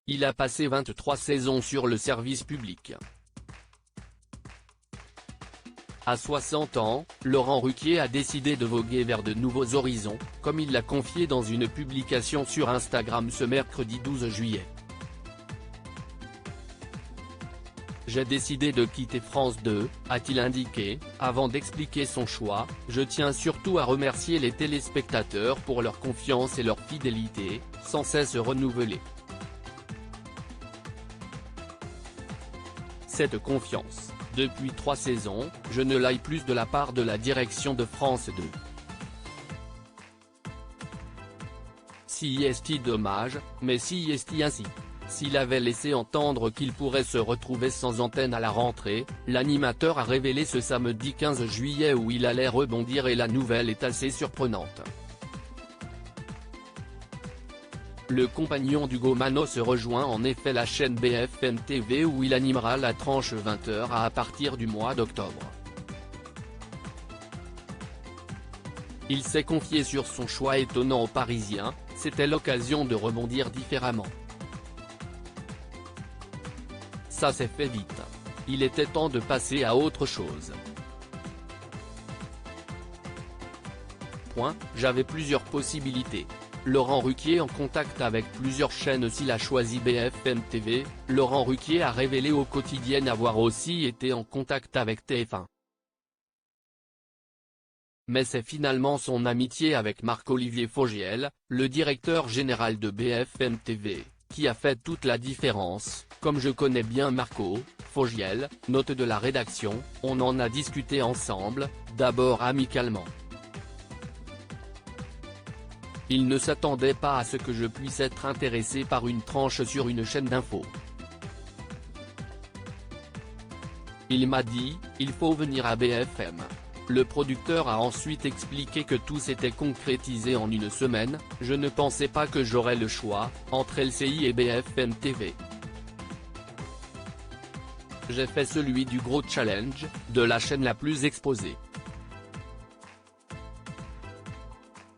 Il a passé 23 saisons sur le service public. À 60 ans, Laurent Ruquier a décidé de voguer vers de nouveaux horizons, comme il l'a confié dans une publication sur Instagram ce mercredi 12 juillet. J'ai décidé de quitter France 2, a-t-il indiqué. Avant d'expliquer son choix, je tiens surtout à remercier les téléspectateurs pour leur confiance et leur fidélité, sans cesse renouvelée. Cette confiance, depuis 3 saisons, je ne l'aille plus de la part de la direction de France 2. Si est dommage, mais si est ainsi. S'il avait laissé entendre qu'il pourrait se retrouver sans antenne à la rentrée, l'animateur a révélé ce samedi 15 juillet où il allait rebondir et la nouvelle est assez surprenante. Le compagnon d'Hugo Manos se rejoint en effet la chaîne BFM TV où il animera la tranche 20h à partir du mois d'octobre. Il s'est confié sur son choix étonnant aux Parisiens, c'était l'occasion de rebondir différemment. Ça s'est fait vite. Il était temps de passer à autre chose. J'avais plusieurs possibilités. Laurent Ruquier en contact avec plusieurs chaînes. S'il a choisi BFM TV, Laurent Ruquier a révélé au Quotidien avoir aussi été en contact avec TF1. Mais c'est finalement son amitié avec Marc-Olivier Fogiel, le directeur général de BFM TV, qui a fait toute la différence. Comme je connais bien Marco, Fogiel, note de la rédaction, on en a discuté ensemble, d'abord amicalement. Il ne s'attendait pas à ce que je puisse être intéressé par une tranche sur une chaîne d'info. Il m'a dit, il faut venir à BFM. Le producteur a ensuite expliqué que tout s'était concrétisé en une semaine, je ne pensais pas que j'aurais le choix, entre LCI et BFM TV. J'ai fait celui du gros challenge, de la chaîne la plus exposée.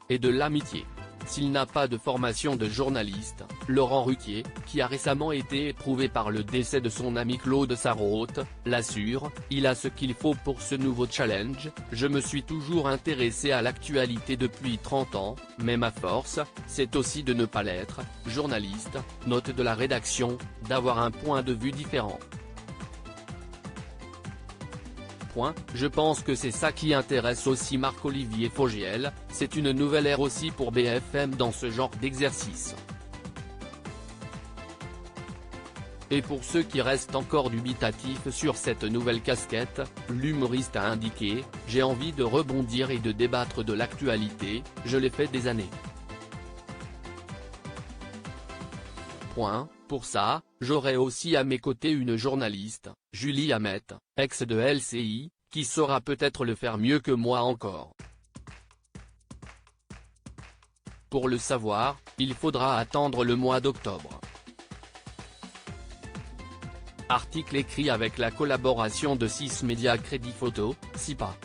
Et de l'amitié. S'il n'a pas de formation de journaliste, Laurent Ruquier, qui a récemment été éprouvé par le décès de son ami Claude Sarraute, l'assure, il a ce qu'il faut pour ce nouveau challenge. Je me suis toujours intéressé à l'actualité depuis 30 ans, mais ma force, c'est aussi de ne pas l'être, journaliste, note de la rédaction, d'avoir un point de vue différent. Je pense que c'est ça qui intéresse aussi Marc-Olivier Fogiel, c'est une nouvelle ère aussi pour BFM dans ce genre d'exercice. Et pour ceux qui restent encore dubitatifs sur cette nouvelle casquette, l'humoriste a indiqué, j'ai envie de rebondir et de débattre de l'actualité, je l'ai fait des années. Pour ça, j'aurai aussi à mes côtés une journaliste, Julie Hamet, ex de LCI, qui saura peut-être le faire mieux que moi encore. Pour le savoir, il faudra attendre le mois d'octobre. Article écrit avec la collaboration de 6 Médias Crédit Photo, SIPA.